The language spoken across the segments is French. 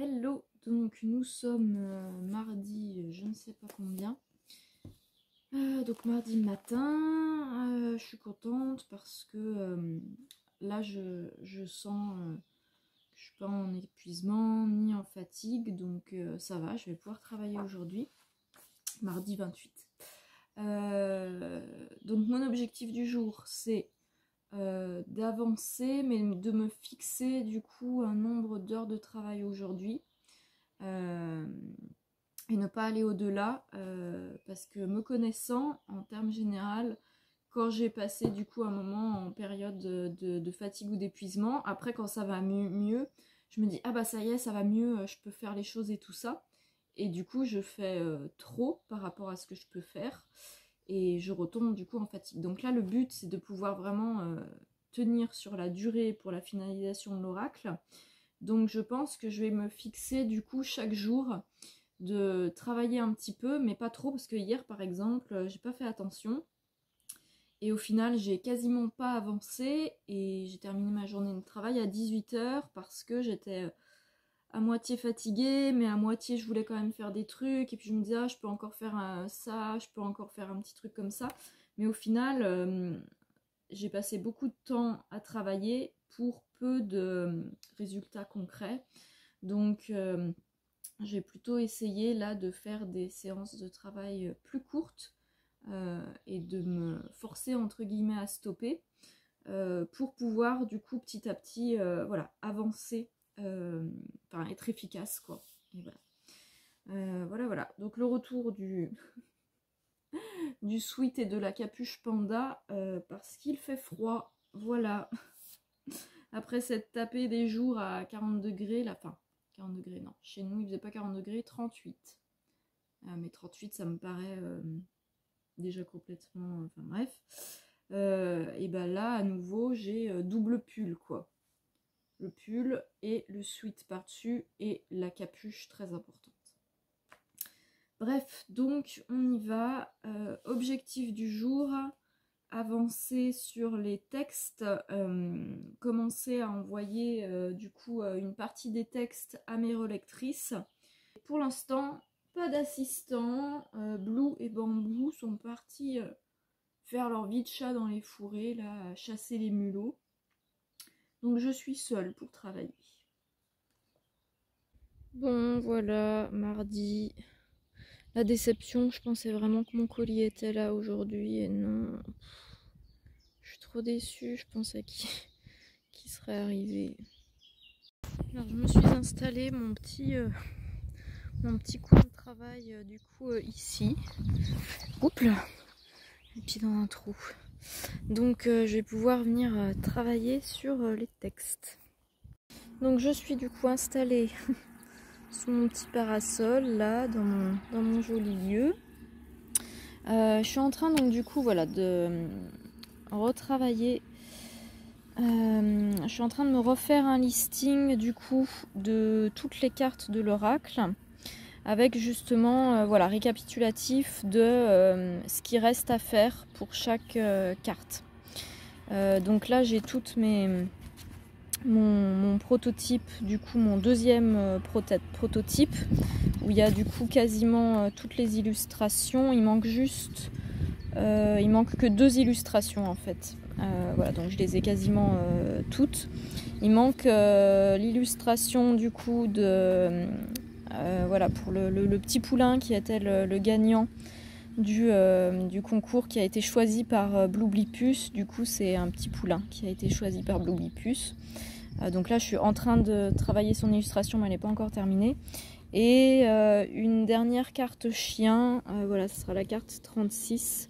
Hello, donc nous sommes mardi, je ne sais pas combien. Donc mardi matin, je suis contente parce que là je sens que je suis pas en épuisement ni en fatigue, donc ça va, je vais pouvoir travailler aujourd'hui, mardi 28. Donc mon objectif du jour c'est d'avancer, mais de me fixer du coup un nombre d'heures de travail aujourd'hui. Et ne pas aller au-delà, parce que me connaissant, en termes général, quand j'ai passé du coup un moment en période de fatigue ou d'épuisement, après quand ça va mieux, je me dis ah bah ça y est, ça va mieux, je peux faire les choses et tout ça. Et du coup je fais trop par rapport à ce que je peux faire et je retombe du coup en fatigue. Donc là le but c'est de pouvoir vraiment tenir sur la durée pour la finalisation de l'oracle. Donc je pense que je vais me fixer du coup chaque jour de travailler un petit peu, mais pas trop, parce que hier par exemple j'ai pas fait attention et au final j'ai quasiment pas avancé et j'ai terminé ma journée de travail à 18 h parce que j'étais à moitié fatiguée, mais à moitié je voulais quand même faire des trucs, et puis je me disais ah, je peux encore faire ça, je peux encore faire un petit truc comme ça, mais au final j'ai passé beaucoup de temps à travailler pour peu de résultats concrets. Donc j'ai plutôt essayé là de faire des séances de travail plus courtes et de me forcer entre guillemets à stopper pour pouvoir du coup petit à petit voilà, avancer, enfin être efficace quoi. Et voilà. Voilà. Donc le retour du sweat et de la capuche panda parce qu'il fait froid. Voilà. Après s'être tapé des jours à 40 degrés, la fin. 40 degrés, non. Chez nous, il faisait pas 40 degrés, 38. Mais 38, ça me paraît déjà complètement... Enfin bref. Et ben là, à nouveau, j'ai double pull, quoi. Le pull et le sweat par-dessus et la capuche très importante. Bref, donc on y va. Objectif du jour, avancer sur les textes, commencer à envoyer du coup une partie des textes à mes relectrices. Pour l'instant, pas d'assistant. Blue et Bambou sont partis faire leur vie de chat dans les fourrés, là, à chasser les mulots. Donc je suis seule pour travailler. Bon, voilà, mardi. La déception, je pensais vraiment que mon colis était là aujourd'hui et non. Je suis trop déçue, je pensais qu'il serait arrivé. Alors je me suis installée mon petit coin de travail du coup ici. Oups là, les pieds dans un trou. Donc je vais pouvoir venir travailler sur les textes. Donc je suis du coup installée sous mon petit parasol là dans mon joli lieu. Je suis en train donc du coup voilà de retravailler. Je suis en train de me refaire un listing du coup de toutes les cartes de l'oracle avec justement voilà, récapitulatif de ce qui reste à faire pour chaque carte. Donc là j'ai toutes mon prototype, du coup mon deuxième prototype où il y a du coup quasiment toutes les illustrations. Il manque que 2 illustrations en fait. Voilà, donc je les ai quasiment toutes. Il manque l'illustration du coup de voilà, pour le petit poulain qui était le gagnant du concours qui a été choisi par Blueblipus. Du coup c'est un petit poulain qui a été choisi par Blueblipus. Donc là je suis en train de travailler son illustration, mais elle n'est pas encore terminée. Et une dernière carte chien, voilà, ce sera la carte 36.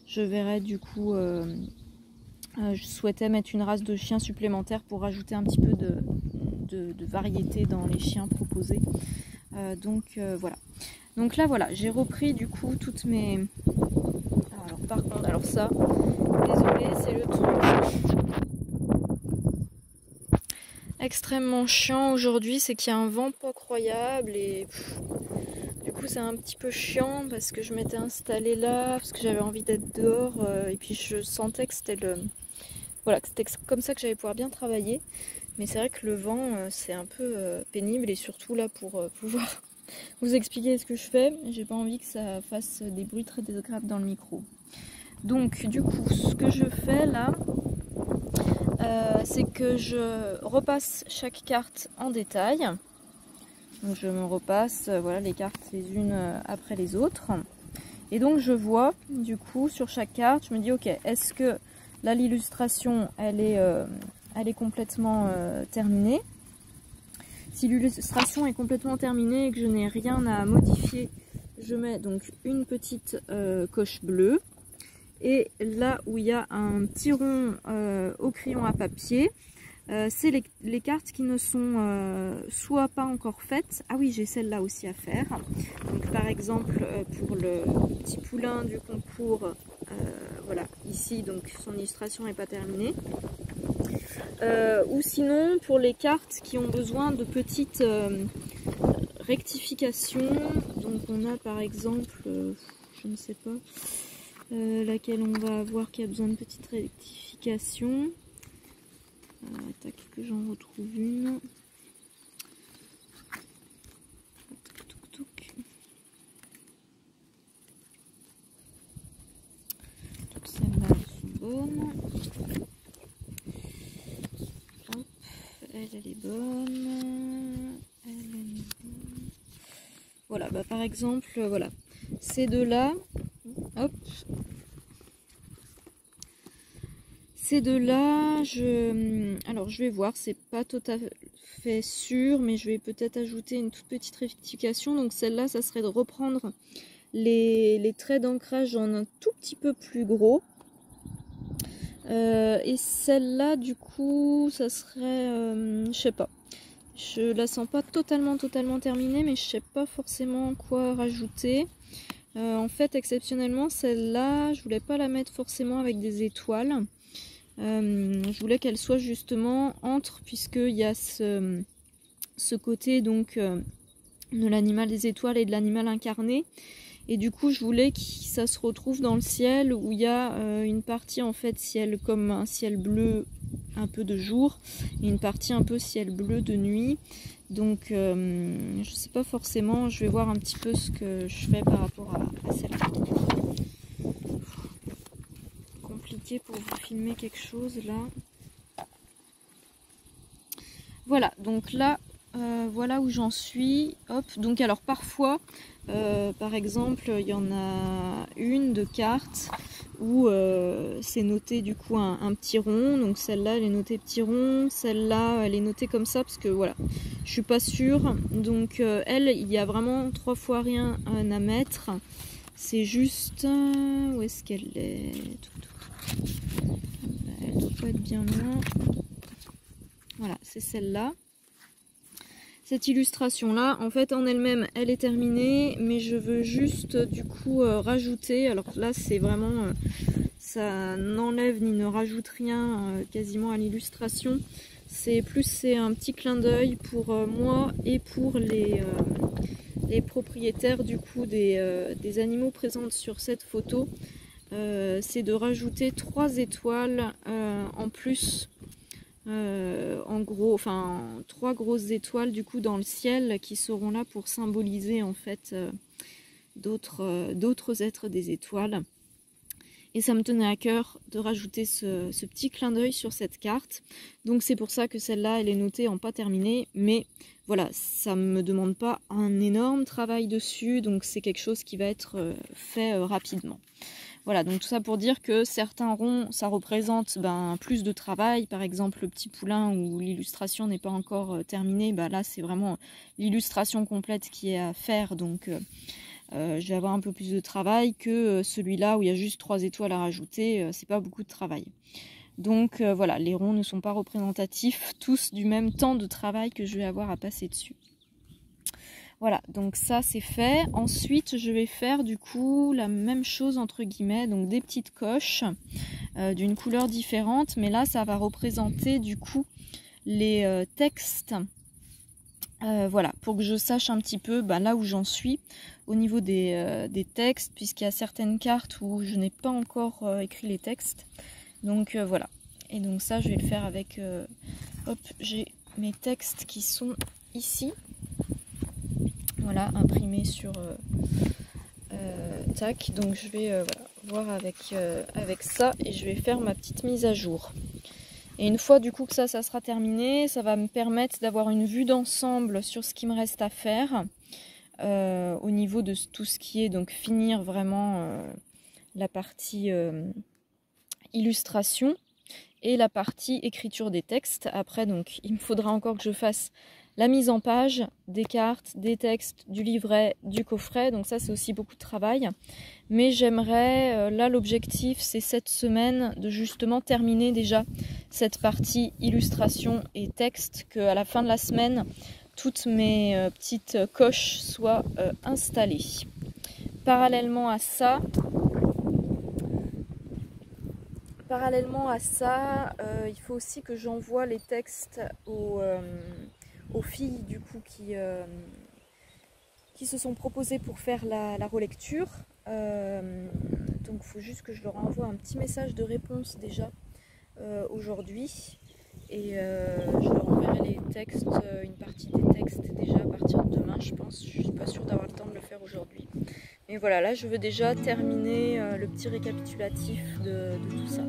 Je verrai du coup, je souhaitais mettre une race de chien supplémentaire pour rajouter un petit peu de variété dans les chiens proposés. Donc voilà. Donc là voilà, j'ai repris du coup toutes mes... Alors par contre, alors ça, désolé, c'est le truc extrêmement chiant aujourd'hui, c'est qu'il y a un vent pas croyable et du coup c'est un petit peu chiant parce que je m'étais installée là, parce que j'avais envie d'être dehors et puis je sentais que c'était voilà, que c'était comme ça que j'allais pouvoir bien travailler. Mais c'est vrai que le vent, c'est un peu pénible, et surtout là pour pouvoir vous expliquer ce que je fais, j'ai pas envie que ça fasse des bruits très désagréables dans le micro. Donc du coup, ce que je fais là, c'est que je repasse chaque carte en détail. Donc je me repasse voilà, les cartes les unes après les autres. Et donc je vois du coup sur chaque carte, je me dis ok, est-ce que là l'illustration elle est complètement terminée? Si l'illustration est complètement terminée et que je n'ai rien à modifier, je mets donc une petite coche bleue. Et là où il y a un petit rond au crayon à papier, c'est les cartes qui ne sont soit pas encore faites. Ah oui, j'ai celle-là aussi à faire. Donc par exemple pour le petit poulain du concours, voilà, ici donc son illustration n'est pas terminée. Ou sinon pour les cartes qui ont besoin de petites rectifications. Donc on a par exemple, je ne sais pas, laquelle on va avoir qui a besoin de petites rectifications. Tac, que j'en retrouve une. Toutes celles-là sont bonnes. Hop, elle est bonne. Elle est bonne. Voilà, bah par exemple, voilà. Ces deux-là, hop. Ces deux-là, alors je vais voir, c'est pas tout à fait sûr, mais je vais peut-être ajouter une toute petite rectification. Donc celle-là, ça serait de reprendre les traits d'ancrage en un tout petit peu plus gros. Et celle-là, du coup, ça serait, je sais pas. Je la sens pas totalement terminée, mais je sais pas forcément quoi rajouter. En fait, exceptionnellement, celle-là, je voulais pas la mettre forcément avec des étoiles. Je voulais qu'elle soit justement entre, puisqu'il y a ce côté donc de l'animal des étoiles et de l'animal incarné, et du coup je voulais que ça se retrouve dans le ciel où il y a une partie en fait ciel comme un ciel bleu un peu de jour et une partie un peu ciel bleu de nuit. Donc je sais pas forcément, je vais voir un petit peu ce que je fais par rapport à celle-là. Compliqué pour vous filmer quelque chose là. Voilà, donc là voilà où j'en suis. Hop, donc alors parfois par exemple il y en a une de carte où c'est noté du coup un petit rond, donc celle-là elle est notée petit rond, celle-là elle est notée comme ça parce que voilà, je suis pas sûre. Donc elle, il y a vraiment 3 fois rien à mettre, c'est juste où est-ce qu'elle est, elle doit pas être bien loin. Voilà, c'est celle-là. Cette illustration là, en fait en elle-même, elle est terminée, mais je veux juste du coup rajouter, alors là c'est vraiment, ça n'enlève ni ne rajoute rien quasiment à l'illustration, c'est un petit clin d'œil pour moi et pour les propriétaires du coup des animaux présents sur cette photo. C'est de rajouter 3 étoiles en plus. En gros, enfin 3 grosses étoiles du coup dans le ciel qui seront là pour symboliser en fait d'autres êtres des étoiles. Et ça me tenait à cœur de rajouter ce petit clin d'œil sur cette carte. Donc c'est pour ça que celle-là elle est notée en pas terminée, mais voilà, ça me demande pas un énorme travail dessus, donc c'est quelque chose qui va être fait rapidement. Voilà, donc tout ça pour dire que certains ronds, ça représente plus de travail. Par exemple, le petit poulain où l'illustration n'est pas encore terminée, là c'est vraiment l'illustration complète qui est à faire. Donc je vais avoir un peu plus de travail que celui-là où il y a juste 3 étoiles à rajouter. C'est pas beaucoup de travail. Donc voilà, les ronds ne sont pas représentatifs tous du même temps de travail que je vais avoir à passer dessus. Voilà, donc ça c'est fait. Ensuite, je vais faire du coup la même chose entre guillemets, donc des petites coches d'une couleur différente, mais là ça va représenter du coup les textes. Voilà, pour que je sache un petit peu là où j'en suis au niveau des textes, puisqu'il y a certaines cartes où je n'ai pas encore écrit les textes. Donc voilà, et donc ça je vais le faire avec hop, j'ai mes textes qui sont ici. Voilà, imprimés sur tac. Donc je vais voilà, voir avec ça et je vais faire ma petite mise à jour. Et une fois du coup que ça sera terminé, ça va me permettre d'avoir une vue d'ensemble sur ce qui me reste à faire. Au niveau de tout ce qui est donc finir vraiment la partie illustration et la partie écriture des textes. Après donc il me faudra encore que je fasse la mise en page des cartes, des textes, du livret, du coffret. Donc ça c'est aussi beaucoup de travail. Mais j'aimerais, là l'objectif c'est cette semaine de justement terminer déjà cette partie illustration et texte, qu'à la fin de la semaine toutes mes petites coches soient installées. Parallèlement à ça, il faut aussi que j'envoie les textes aux filles du coup qui se sont proposées pour faire la relecture. Donc il faut juste que je leur envoie un petit message de réponse déjà aujourd'hui. Et je leur enverrai les textes, une partie des textes déjà à partir de demain je pense. Je suis pas sûre d'avoir le temps de le faire aujourd'hui. Mais voilà, là je veux déjà terminer le petit récapitulatif de tout ça.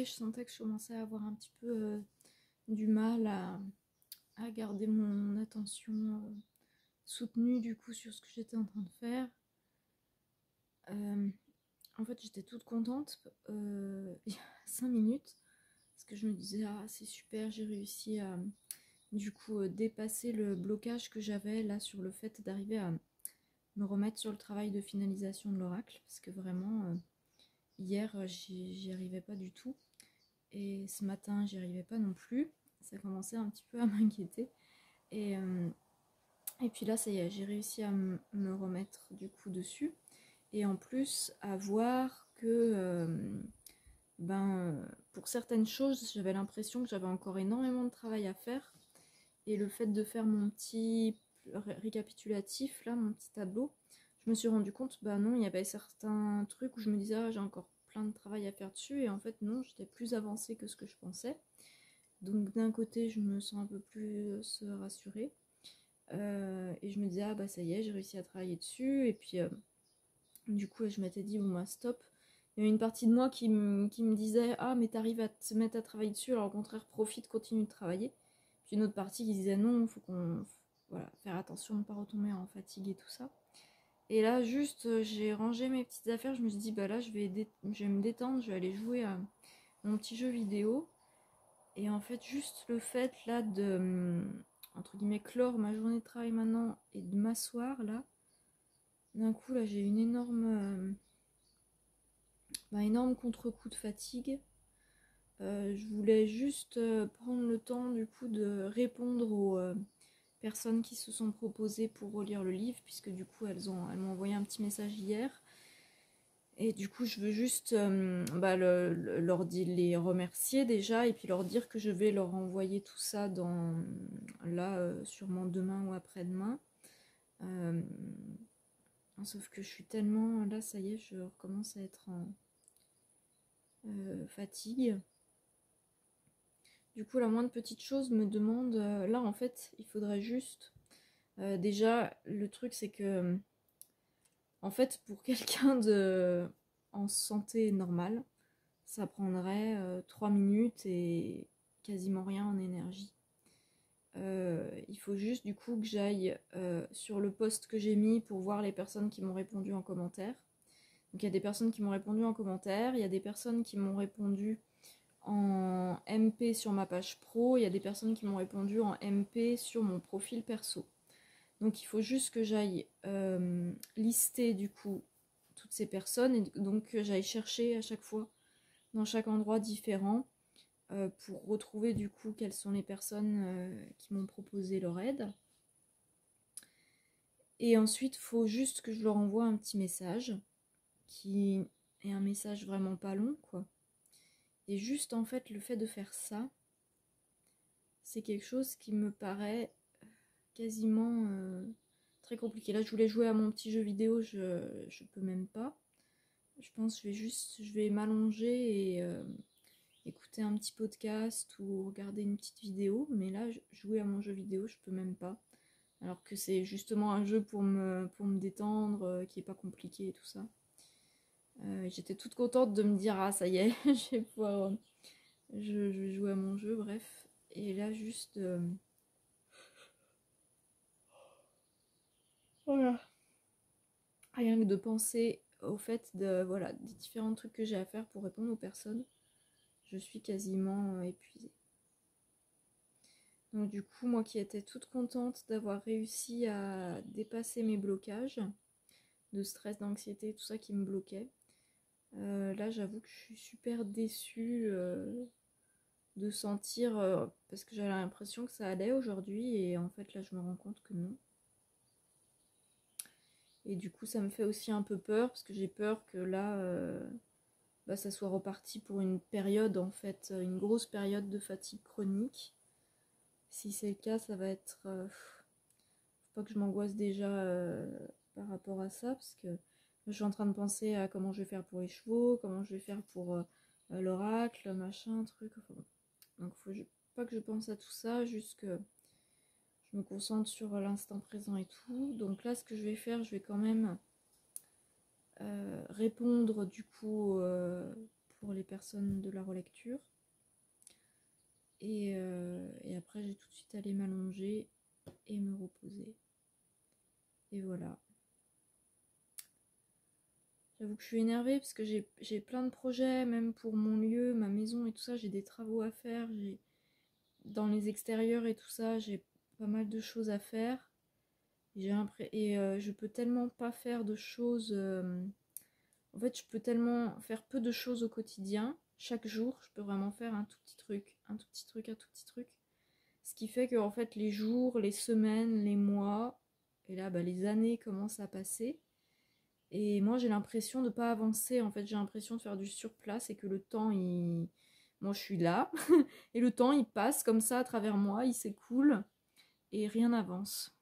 Je sentais que je commençais à avoir un petit peu du mal à garder mon attention soutenue du coup sur ce que j'étais en train de faire. En fait j'étais toute contente il y a 5 minutes parce que je me disais ah c'est super, j'ai réussi à du coup dépasser le blocage que j'avais là sur le fait d'arriver à me remettre sur le travail de finalisation de l'oracle, parce que vraiment hier j'y arrivais pas du tout. Et ce matin, j'y arrivais pas non plus. Ça commençait un petit peu à m'inquiéter. Et puis là, ça y est, j'ai réussi à me remettre du coup dessus. Et en plus, à voir que pour certaines choses, j'avais l'impression que j'avais encore énormément de travail à faire. Et le fait de faire mon petit récapitulatif, là, mon petit tableau, je me suis rendu compte, non, il y avait certains trucs où je me disais, ah, j'ai encore plein de travail à faire dessus, et en fait non, j'étais plus avancée que ce que je pensais. Donc d'un côté je me sens un peu plus rassurée, et je me disais ah bah ça y est, j'ai réussi à travailler dessus. Et puis du coup je m'étais dit bon bah stop. Il y avait une partie de moi qui me disait ah mais t'arrives à te mettre à travailler dessus, alors au contraire profite, continue de travailler. Puis une autre partie qui disait non, faut qu'on voilà, faire attention de ne pas retomber en fatigue et tout ça. Et là, juste, j'ai rangé mes petites affaires. Je me suis dit, bah là, je vais me détendre. Je vais aller jouer à mon petit jeu vidéo. Et en fait, juste le fait, là, de, entre guillemets, clore ma journée de travail maintenant et de m'asseoir, là, d'un coup, là, j'ai une énorme contre-coup de fatigue. Je voulais juste prendre le temps, du coup, de répondre aux personnes qui se sont proposées pour relire le livre, puisque du coup, elles m'ont envoyé un petit message hier. Et du coup, je veux juste les remercier déjà, et puis leur dire que je vais leur envoyer tout ça sûrement demain ou après-demain. Sauf que je suis tellement... Là, ça y est, je recommence à être en fatigue. Du coup, la moindre petite chose me demande... là, en fait, il faudrait juste... déjà, le truc, c'est que... en fait, pour quelqu'un en santé normale, ça prendrait 3 minutes et quasiment rien en énergie. Il faut juste du coup que j'aille sur le post que j'ai mis pour voir les personnes qui m'ont répondu en commentaire. Donc il y a des personnes qui m'ont répondu en commentaire, il y a des personnes qui m'ont répondu en MP sur ma page pro, il y a des personnes qui m'ont répondu en MP sur mon profil perso. Donc il faut juste que j'aille lister du coup toutes ces personnes et donc que j'aille chercher à chaque fois dans chaque endroit différent pour retrouver du coup quelles sont les personnes qui m'ont proposé leur aide. Et ensuite, il faut juste que je leur envoie un petit message qui est un message vraiment pas long, quoi. Et juste en fait, le fait de faire ça, c'est quelque chose qui me paraît quasiment très compliqué. Là, je voulais jouer à mon petit jeu vidéo, je peux même pas. Je pense que je vais m'allonger et écouter un petit podcast ou regarder une petite vidéo. Mais là, jouer à mon jeu vidéo, je peux même pas. Alors que c'est justement un jeu pour me détendre, qui est pas compliqué et tout ça. J'étais toute contente de me dire, ah ça y est, je vais pouvoir... je vais jouer à mon jeu, bref. Et là, juste... voilà. Rien que de penser au fait de, voilà, des différents trucs que j'ai à faire pour répondre aux personnes, je suis quasiment épuisée. Donc du coup, moi qui étais toute contente d'avoir réussi à dépasser mes blocages de stress, d'anxiété, tout ça qui me bloquait, là j'avoue que je suis super déçue de sentir, parce que j'avais l'impression que ça allait aujourd'hui et en fait là je me rends compte que non. Et du coup ça me fait aussi un peu peur parce que j'ai peur que là ça soit reparti pour une période en fait, une grosse période de fatigue chronique. Si c'est le cas, ça va être... faut pas que je m'angoisse déjà par rapport à ça, parce que je suis en train de penser à comment je vais faire pour les chevaux, comment je vais faire pour l'oracle, machin, truc. Enfin, bon. Donc faut pas que je pense à tout ça, juste que je me concentre sur l'instant présent et tout. Donc là, ce que je vais faire, je vais quand même répondre du coup pour les personnes de la relecture. Et après, j'ai tout de suite aller m'allonger et me reposer. Et voilà. J'avoue que je suis énervée parce que j'ai plein de projets, même pour mon lieu, ma maison et tout ça. J'ai des travaux à faire. Dans les extérieurs et tout ça, j'ai pas mal de choses à faire. Et je peux tellement pas faire de choses... en fait, je peux tellement faire peu de choses au quotidien. Chaque jour, je peux vraiment faire un tout petit truc, un tout petit truc, un tout petit truc. Ce qui fait que en fait, les jours, les semaines, les mois, et là, les années commencent à passer. Et moi, j'ai l'impression de ne pas avancer. En fait, j'ai l'impression de faire du surplace et que le temps, moi, je suis là. Et le temps, il passe comme ça à travers moi, il s'écoule et rien n'avance.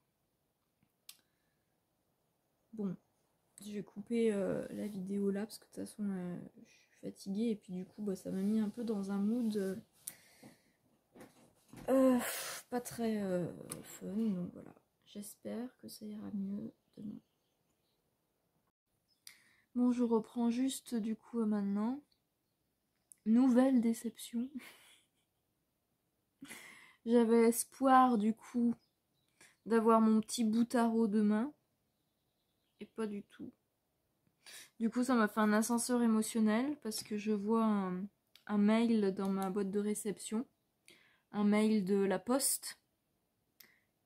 Bon, je vais couper la vidéo là parce que de toute façon, je suis fatiguée. Et puis du coup, ça m'a mis un peu dans un mood pas très fun. Donc voilà, j'espère que ça ira mieux demain. Bon, je reprends juste du coup maintenant. Nouvelle déception. J'avais espoir du coup d'avoir mon petit bout à tarot demain. Et pas du tout. Du coup, ça m'a fait un ascenseur émotionnel parce que je vois un mail dans ma boîte de réception. Un mail de la poste.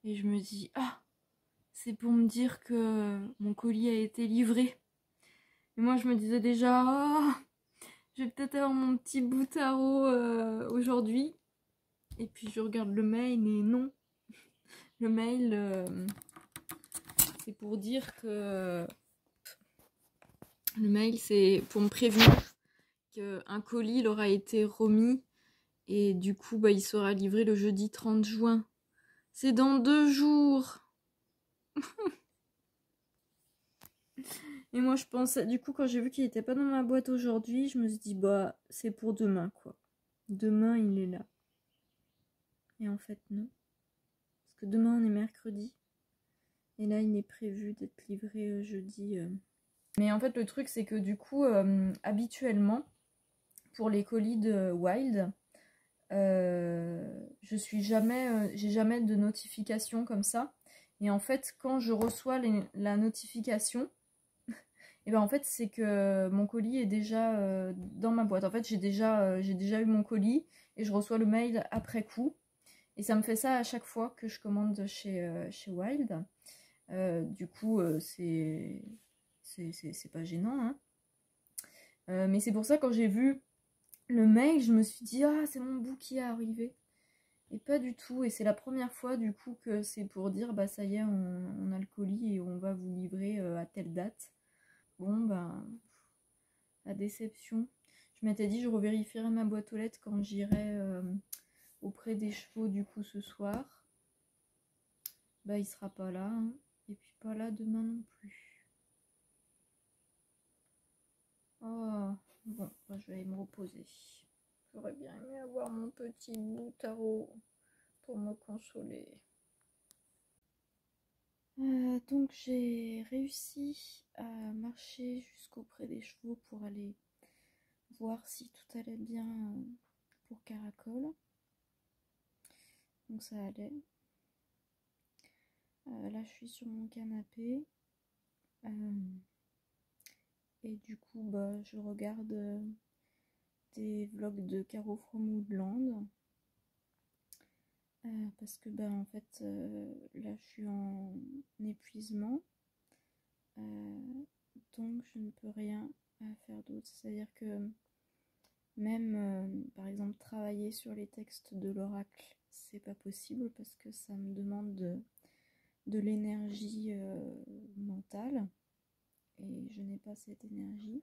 Et je me dis, ah, c'est pour me dire que mon colis a été livré. Et moi, je me disais déjà, oh, je vais peut-être avoir mon petit bout à tarot aujourd'hui. Et puis je regarde le mail et non. Le mail, c'est pour dire que... Le mail, c'est pour me prévenir qu'un colis il aura été remis. Et du coup, il sera livré le jeudi 30 juin. C'est dans 2 jours. Et moi je pensais, du coup quand j'ai vu qu'il était pas dans ma boîte aujourd'hui, je me suis dit bah c'est pour demain quoi. Demain il est là. Et en fait non. Parce que demain on est mercredi. Et là il est prévu d'être livré jeudi. Mais en fait le truc c'est que du coup habituellement pour les colis de Wild, j'ai jamais de notification comme ça. Et en fait quand je reçois la notification, et ben en fait c'est que mon colis est déjà dans ma boîte. En fait j'ai déjà eu mon colis et je reçois le mail après coup. Et ça me fait ça à chaque fois que je commande chez Wild. Du coup c'est pas gênant, hein. Mais c'est pour ça quand j'ai vu le mail, je me suis dit ah c'est mon bout qui est arrivé. Et pas du tout. Et c'est la première fois du coup que c'est pour dire bah ça y est on a le colis et on va vous livrer à telle date. Bon ben la déception. Je m'étais dit je revérifierai ma boîte aux lettres quand j'irai auprès des chevaux du coup ce soir. Bah il sera pas là, hein. Et puis pas là demain non plus. Oh bon, bah, je vais aller me reposer. J'aurais bien aimé avoir mon petit bout tarot pour me consoler. Donc j'ai réussi à marcher jusqu'auprès des chevaux pour aller voir si tout allait bien pour Caracol. Donc ça allait. Là je suis sur mon canapé. Et du coup bah, je regarde des vlogs de Caro From Woodland. Parce que bah, en fait là je suis en épuisement. Donc je ne peux rien faire d'autre. C'est-à-dire que même par exemple travailler sur les textes de l'oracle, c'est pas possible parce que ça me demande de l'énergie mentale et je n'ai pas cette énergie.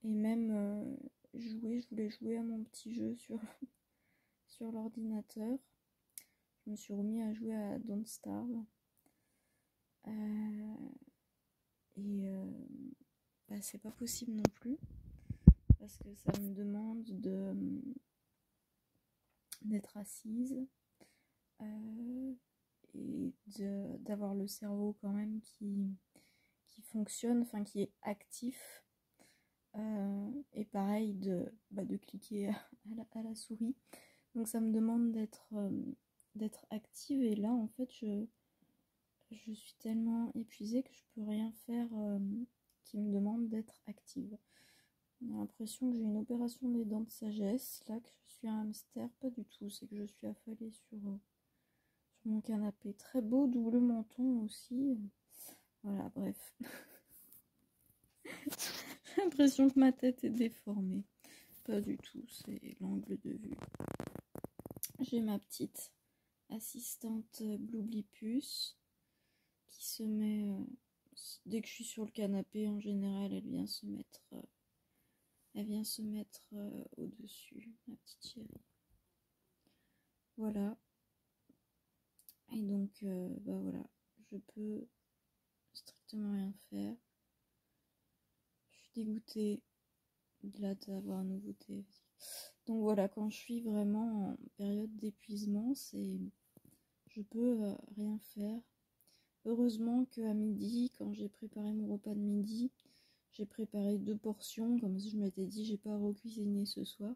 Et même je voulais jouer à mon petit jeu sur l'ordinateur. Je me suis remis à jouer à Don't Starve. Et bah, c'est pas possible non plus parce que ça me demande d'être assise et d'avoir le cerveau quand même qui fonctionne, enfin qui est actif. Et pareil de cliquer à la souris. Donc ça me demande d'être active et là en fait je suis tellement épuisée que je peux rien faire qui me demande d'être active. On a l'impression que j'ai une opération des dents de sagesse, là que je suis un hamster, pas du tout, c'est que je suis affalée sur mon canapé. Très beau double menton aussi. Voilà, bref. J'ai l'impression que ma tête est déformée. Pas du tout, c'est l'angle de vue. J'ai ma petite assistante Bloublipus qui se met, dès que je suis sur le canapé, en général, elle vient se mettre au-dessus, ma petite chérie. Voilà. Et donc, bah voilà, je peux strictement rien faire. Je suis dégoûtée de là d'avoir un nouveau thé. Donc voilà, quand je suis vraiment en période d'épuisement, je peux rien faire. Heureusement qu'à midi, quand j'ai préparé mon repas de midi, j'ai préparé 2 portions, comme si je m'étais dit j'ai pas à recuisiner ce soir.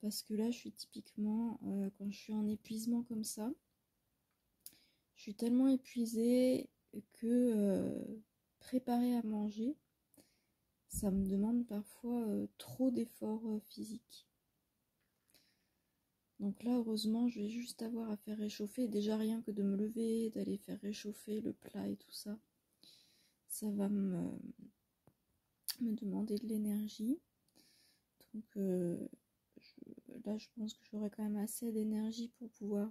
Parce que là, je suis typiquement, quand je suis en épuisement comme ça, je suis tellement épuisée que préparer à manger, ça me demande parfois trop d'efforts physiques. Donc là, heureusement, je vais juste avoir à faire réchauffer. Déjà, rien que de me lever, d'aller faire réchauffer le plat et tout ça, ça va me demander de l'énergie. Donc là, je pense que j'aurai quand même assez d'énergie pour pouvoir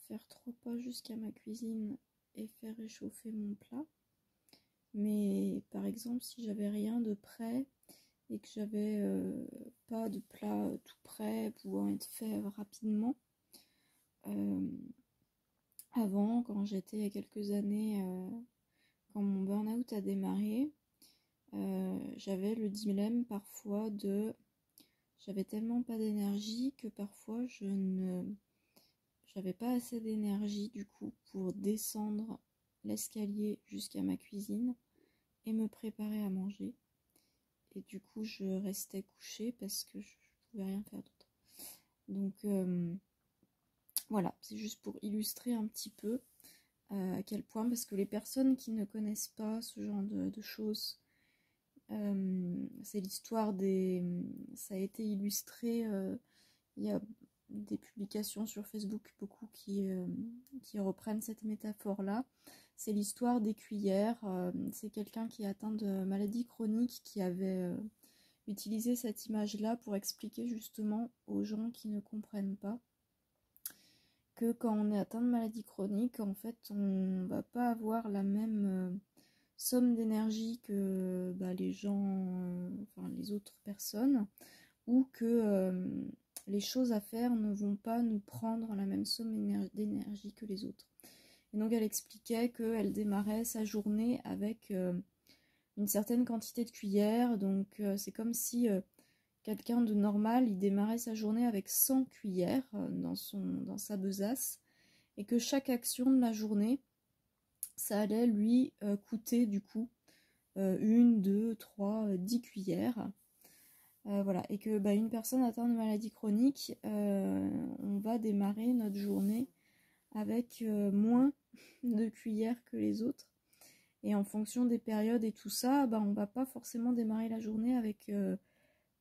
faire 3 pas jusqu'à ma cuisine et faire réchauffer mon plat. Mais par exemple, si j'avais rien de prêt et que j'avais pas de plat tout prêt pouvant être fait rapidement, avant, quand j'étais il y a quelques années quand mon burn-out a démarré, j'avais le dilemme parfois de... J'avais tellement pas d'énergie que parfois j'avais pas assez d'énergie du coup pour descendre l'escalier jusqu'à ma cuisine et me préparer à manger. Et du coup, je restais couchée parce que je pouvais rien faire d'autre. Donc voilà, c'est juste pour illustrer un petit peu à quel point, parce que les personnes qui ne connaissent pas ce genre de choses, c'est l'histoire des... Ça a été illustré, il y a des publications sur Facebook, beaucoup qui reprennent cette métaphore-là. C'est l'histoire des cuillères. C'est quelqu'un qui est atteint de maladie chronique qui avait utilisé cette image-là pour expliquer justement aux gens qui ne comprennent pas que quand on est atteint de maladie chronique, en fait, on va pas avoir la même somme d'énergie que les gens, enfin les autres personnes, ou que les choses à faire ne vont pas nous prendre la même somme d'énergie que les autres. Et donc elle expliquait qu'elle démarrait sa journée avec une certaine quantité de cuillères, donc c'est comme si quelqu'un de normal, il démarrait sa journée avec 100 cuillères dans sa besace, et que chaque action de la journée, ça allait lui coûter du coup 1, 2, 3, 10 cuillères. Voilà, et que une personne atteinte de maladie chronique, on va démarrer notre journée avec moins de cuillères que les autres. Et en fonction des périodes et tout ça, on va pas forcément démarrer la journée avec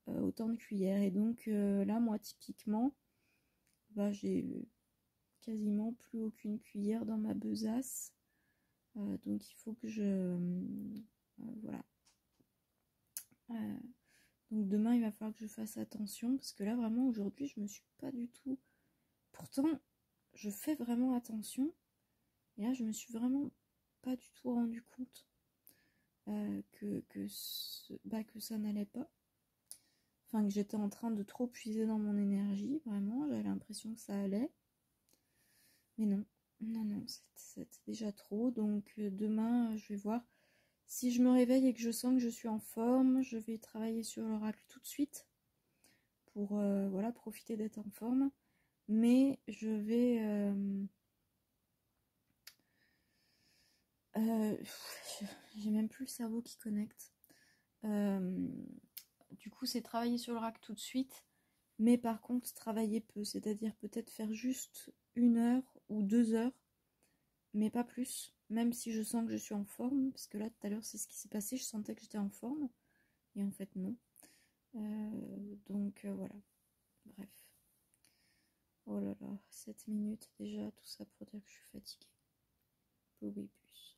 autant de cuillères. Et donc là, moi, typiquement, j'ai quasiment plus aucune cuillère dans ma besace. Donc il faut que je... voilà. Donc demain, il va falloir que je fasse attention, parce que là, vraiment, aujourd'hui, je me suis pas du tout... Pourtant, je fais vraiment attention, et là, je me suis vraiment pas du tout rendu compte que ça n'allait pas. Enfin, que j'étais en train de trop puiser dans mon énergie, vraiment, j'avais l'impression que ça allait. Mais non, c'était déjà trop, donc demain, je vais voir. Si je me réveille et que je sens que je suis en forme, je vais travailler sur l'oracle tout de suite pour profiter d'être en forme. Mais je vais... j'ai même plus le cerveau qui connecte. Du coup, c'est travailler sur l'oracle tout de suite, mais par contre, travailler peu. C'est-à-dire peut-être faire juste 1 heure ou 2 heures, mais pas plus. Même si je sens que je suis en forme, parce que là, tout à l'heure, c'est ce qui s'est passé. Je sentais que j'étais en forme, et en fait, non. Donc, voilà. Bref. Oh là là, 7 minutes déjà, tout ça pour dire que je suis fatiguée. Oui, plus.